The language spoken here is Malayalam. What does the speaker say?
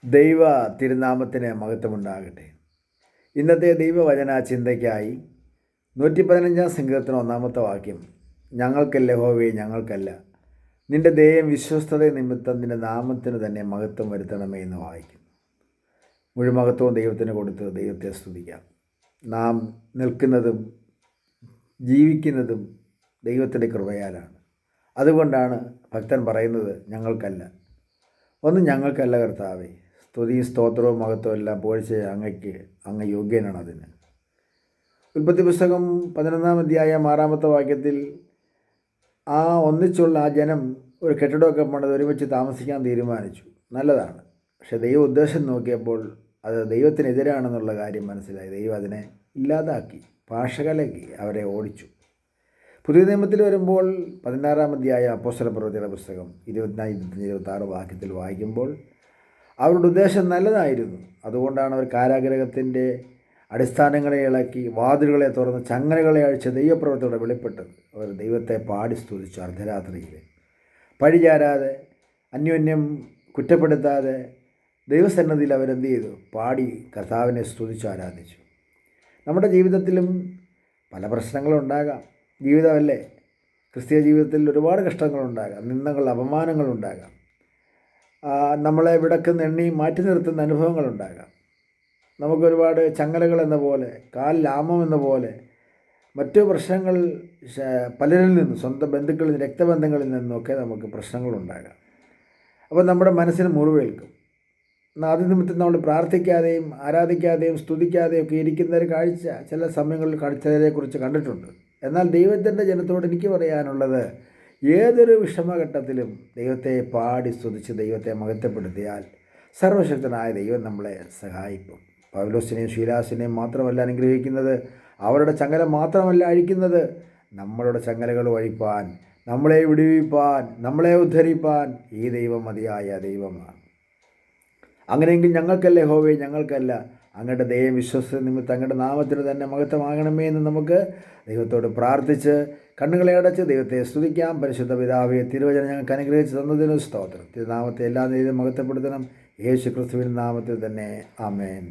ദൈവ തിരുനാമത്തിന് മഹത്വമുണ്ടാകട്ടെ. ഇന്നത്തെ ദൈവവചന ചിന്തയ്ക്കായി 115 സങ്കീർത്തനം 1 വാക്യം, ഞങ്ങൾക്കല്ല യഹോവേ, ഞങ്ങൾക്കല്ല, നിൻ്റെ ദയയും വിശ്വസ്തത നിമിത്തം നിൻ്റെ നാമത്തിന് തന്നെ മഹത്വം വരുത്തണമേ എന്ന് വായിക്കും. മുഴുമഹത്വവും ദൈവത്തിന് കൊടുത്ത് ദൈവത്തെ സ്തുതിക്കാം. നാം നിൽക്കുന്നതും ജീവിക്കുന്നതും ദൈവത്തിൻ്റെ കൃപയാലാണ്. അതുകൊണ്ടാണ് ഭക്തൻ പറയുന്നത്, ഞങ്ങൾക്കല്ല. ഞങ്ങൾക്കല്ല കർത്താവേ, സ്തുതിയും സ്തോത്രവും മഹത്വവും എല്ലാം പോഴ്ച അങ്ങ് യോഗ്യനാണ്. അതിന് ഉൽപ്പത്തി പുസ്തകം 11 അധ്യായം 6 വാക്യത്തിൽ ഒന്നിച്ചുള്ള ആ ജനം ഒരു കെട്ടിടമൊക്കെ പണിത് ഒരുമിച്ച് താമസിക്കാൻ തീരുമാനിച്ചു. നല്ലതാണ്. പക്ഷേ ദൈവ ഉദ്ദേശം നോക്കിയപ്പോൾ അത് ദൈവത്തിനെതിരാണെന്നുള്ള കാര്യം മനസ്സിലായി. ദൈവം അതിനെ ഇല്ലാതാക്കി, ഭാഷകലക്കി അവരെ ഓടിച്ചു. പുതിയ നിയമത്തിൽ വരുമ്പോൾ 16 അധ്യായം അപ്പോസ്തലപ്രവൃത്തിയുടെ പുസ്തകം 24-26 വാക്യത്തിൽ വായിക്കുമ്പോൾ അവരുടെ ഉദ്ദേശം നല്ലതായിരുന്നു. അതുകൊണ്ടാണ് അവർ കാരാഗ്രഹത്തിൻ്റെ അടിസ്ഥാനങ്ങളെ ഇളക്കി, വാതിലുകളെ തുറന്ന് ചങ്ങലകളെ അഴിച്ച് ദൈവപ്രവൃത്തിയോടെ വെളിപ്പെട്ടത്. അവർ ദൈവത്തെ പാടി സ്തുതിച്ചു. അർദ്ധരാത്രിയിൽ പഴിചാരാതെ, അന്യോന്യം കുറ്റപ്പെടുത്താതെ ദൈവസന്നദ്ധിയിൽ അവരെന്ത് ചെയ്തു? പാടി കർത്താവിനെ സ്തുതിച്ചു ആരാധിച്ചു. നമ്മുടെ ജീവിതത്തിലും പല പ്രശ്നങ്ങളുണ്ടാകാം. ജീവിതമല്ലേ, ക്രിസ്തീയ ജീവിതത്തിൽ ഒരുപാട് കഷ്ടങ്ങളുണ്ടാകാം, നിന്ദകൾ, അപമാനങ്ങളുണ്ടാകാം, നമ്മളെ വിടക്കുന്ന എണ്ണി മാറ്റി നിർത്തുന്ന അനുഭവങ്ങളുണ്ടാകാം. നമുക്കൊരുപാട് ചങ്ങലകൾ എന്ന പോലെ, കാലിൽ ആമം എന്ന പോലെ മറ്റു പ്രശ്നങ്ങൾ പലരിൽ നിന്നും, സ്വന്തം ബന്ധുക്കളിൽ നിന്ന്, രക്തബന്ധങ്ങളിൽ നിന്നൊക്കെ നമുക്ക് പ്രശ്നങ്ങളുണ്ടാകാം. അപ്പോൾ നമ്മുടെ മനസ്സിന് മുറിവേൽക്കും. അത് നിമിത്തം നമ്മൾ പ്രാർത്ഥിക്കാതെയും ആരാധിക്കാതെയും സ്തുതിക്കാതെയും ഒക്കെ ഇരിക്കുന്ന ഒരു കാഴ്ച ചില സമയങ്ങളിൽ ചിലരെക്കുറിച്ച് കണ്ടിട്ടുണ്ട്. എന്നാൽ ദൈവത്തിൻ്റെ ജനത്തോട് എനിക്ക് പറയാനുള്ളത്, ഏതൊരു വിഷമഘട്ടത്തിലും ദൈവത്തെ പാടി സ്തുതിച്ച് ദൈവത്തെ മഹത്വപ്പെടുത്തിയാൽ സർവശക്തനായ ദൈവം നമ്മളെ സഹായിക്കും. പൗലോസിനെയും ശീലാസിനെയും മാത്രമല്ല അനുഗ്രഹിക്കുന്നത്, അവരുടെ ചങ്ങല മാത്രമല്ല അഴിക്കുന്നത്, നമ്മളുടെ ചങ്ങലകൾ അഴിപ്പാൻ, നമ്മളെ വിടുവിപ്പാൻ, നമ്മളെ ഉദ്ധരിപ്പാൻ ഈ ദൈവം മതിയായ ദൈവമാണ്. അങ്ങനെയെങ്കിൽ ഞങ്ങൾക്കല്ല യഹോവേ, ഞങ്ങൾക്കല്ല, അങ്ങയുടെ ദയയും വിശ്വസ്ത നിമിത്തം അങ്ങയുടെ നാമത്തിന് തന്നെ മഹത്വമാകണമേ എന്ന് നമുക്ക് ദൈവത്തോട് പ്രാർത്ഥിച്ച് കണ്ണുകളെ അടച്ച് ദൈവത്തെ സ്തുതിക്കാം. പരിശുദ്ധ പിതാവേ, തിരുവചനം ഞങ്ങൾക്ക് അനുഗ്രഹിച്ച് തന്നതിന് സ്തോത്രം. തിരുനാമത്തെ എല്ലാ നീതിയും മഹത്വപ്പെടുത്തണം. യേശു ക്രിസ്തുവിൻ നാമത്തിൽ തന്നെ. ആമേൻ.